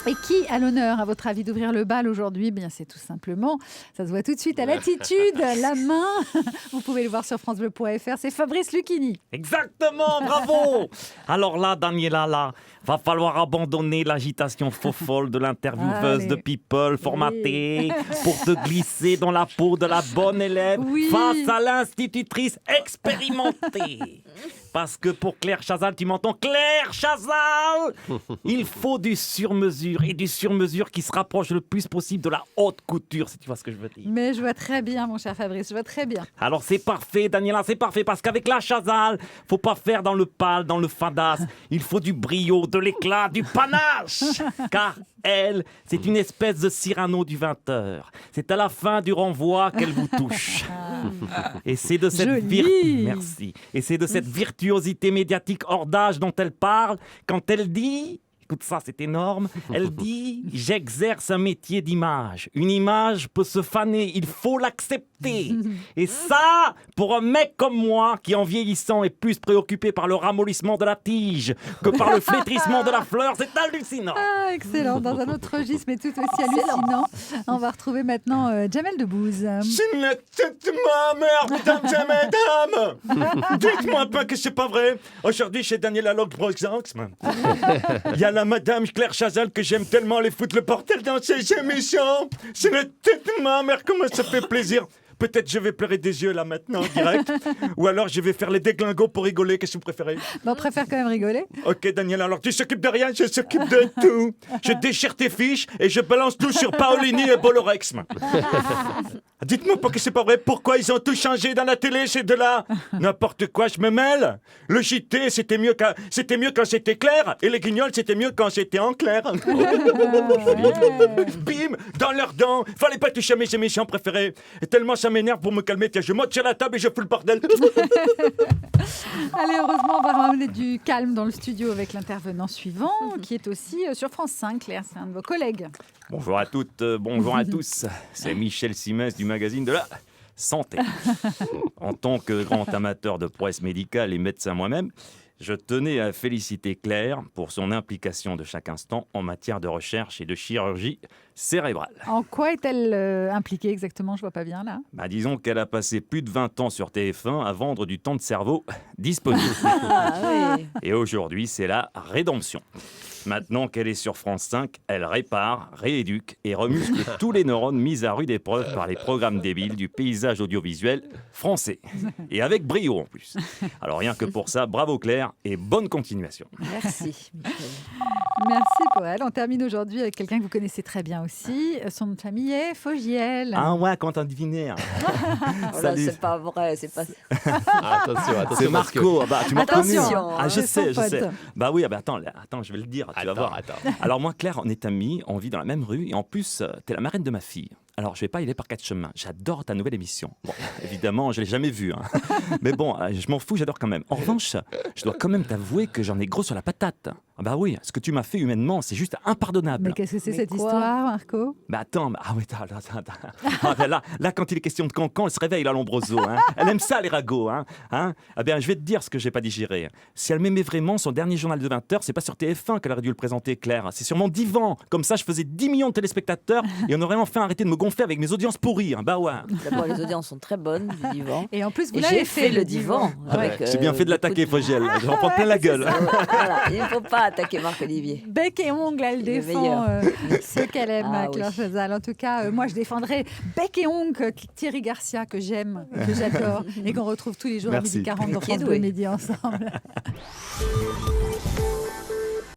Et qui a l'honneur, à votre avis, d'ouvrir le bal aujourd'hui ? Bien, c'est tout simplement, ça se voit tout de suite à l'attitude, la main. Vous pouvez le voir sur francebleu.fr, c'est Fabrice Lucchini. Exactement, bravo. Alors là, Daniela, là, va falloir abandonner l'agitation folle de l'intervieweuse Allez. de People formatée pour te glisser dans la peau de la bonne élève face à l'institutrice expérimentée. Parce que pour Claire Chazal, tu m'entends, Claire Chazal, il faut du sur-mesure et du sur-mesure qui se rapproche le plus possible de la haute couture, si tu vois ce que je veux dire. Mais je vois très bien, mon cher Fabrice, je vois très bien. Alors c'est parfait, Daniela, c'est parfait, parce qu'avec la Chazal, faut pas faire dans le pâle, dans le fadasse. Il faut du brio, de l'éclat, du panache. Car elle, c'est une espèce de Cyrano du 20h. C'est à la fin du renvoi qu'elle vous touche. Et c'est de cette Merci. Et c'est de cette virtuosité médiatique hors d'âge dont elle parle quand elle dit... Écoute ça, c'est énorme. Elle dit « J'exerce un métier d'image. Une image peut se faner, il faut l'accepter. » Et ça, pour un mec comme moi, qui en vieillissant est plus préoccupé par le ramollissement de la tige que par le flétrissement de la fleur, c'est hallucinant. Ah, excellent. Dans un autre registre, mais tout aussi hallucinant. On va retrouver maintenant Jamel Debbouze. Je ne tête ma mère, mesdames et mesdames. Dites-moi pas que c'est pas vrai. Aujourd'hui, chez Daniela Logbrosxman, il y a la madame Claire Chazal que j'aime tellement les foutre le bordel dans ses émissions. Je ne tête ma mère, comment ça fait plaisir. Peut-être je vais pleurer des yeux là maintenant en direct. Ou alors je vais faire les déglingos pour rigoler. Qu'est-ce que vous préférez ? On préfère quand même rigoler. Ok Daniel, alors tu s'occupes de rien, je s'occupe de tout. Je déchire tes fiches et je balance tout sur Paolini et Bolorex. Dites-moi pas que c'est pas vrai, pourquoi ils ont tout changé dans la télé, c'est de là n'importe quoi, je me mêle. Le JT c'était mieux quand c'était clair et les guignols c'était mieux quand c'était en clair. Bim, dans leurs dents, fallait pas toucher à mes émissions préférées. Et tellement ça m'énerve pour me calmer, tiens, je monte sur la table et je fous le bordel. Allez, heureusement, on va ramener du calme dans le studio avec l'intervenant suivant, qui est aussi sur France 5, Claire, c'est un de vos collègues. Bonjour à toutes, bonjour à tous. C'est Michel Simès du magazine de la Santé. En tant que grand amateur de prouesse médicale et médecin moi-même, je tenais à féliciter Claire pour son implication de chaque instant en matière de recherche et de chirurgie cérébrale. En quoi est-elle impliquée exactement ? Je vois pas bien là. Disons qu'elle a passé plus de 20 ans sur TF1 à vendre du temps de cerveau disponible. Oui. Et aujourd'hui, c'est la rédemption. Maintenant qu'elle est sur France 5, elle répare, rééduque et remuscle tous les neurones mis à rude épreuve par les programmes débiles du paysage audiovisuel français. Et avec brio en plus. Alors rien que pour ça, bravo Claire et bonne continuation. Merci. Merci pour elle. On termine aujourd'hui avec quelqu'un que vous connaissez très bien aussi. Son nom de famille est Fogiel. Ah ouais, quand on devinait. Salut. C'est pas vrai, c'est pas... Attention, c'est Marco. Tu m'as connu. Je sais. Bah oui, attends, je vais le dire. Tu vas voir. Alors moi, Claire, on est amis, on vit dans la même rue et en plus, t'es la marraine de ma fille. Alors, je vais pas y aller par 4 chemins. J'adore ta nouvelle émission. Bon, évidemment, je l'ai jamais vue. Mais bon, je m'en fous, j'adore quand même. En revanche, je dois quand même t'avouer que j'en ai gros sur la patate. Ah bah oui, ce que tu m'as fait humainement, c'est juste impardonnable. Mais qu'est-ce que c'est cette histoire, Marco ? Attends, là, quand il est question de cancan, elle se réveille, la Lombroso. Elle aime ça, les ragots. Eh bien, je vais te dire ce que j'ai pas digéré. Si elle m'aimait vraiment, son dernier journal de 20h, c'est pas sur TF1 qu'elle aurait dû le présenter, Claire. C'est sur mon divan. Comme ça, je faisais 10 millions de téléspectateurs et on aurait enfin arrêté de me gonfler avec mes audiences pourries. Bah ouais. D'abord, les audiences sont très bonnes du divan. Et en plus, vous l'avez fait le divan. J'ai bien fait de l'attaquer, Fogiel. Je vais en prendre plein la gueule. Voilà, il ne faut pas attaquer Marc-Olivier. Bec et ongle, elle défend ce qu'elle aime, Claire Chazal. En tout cas, moi, je défendrai bec et ongle Thierry Garcia, que j'aime, que j'adore, et qu'on retrouve tous les jours à 12h40 dans France Bleu Midi ensemble.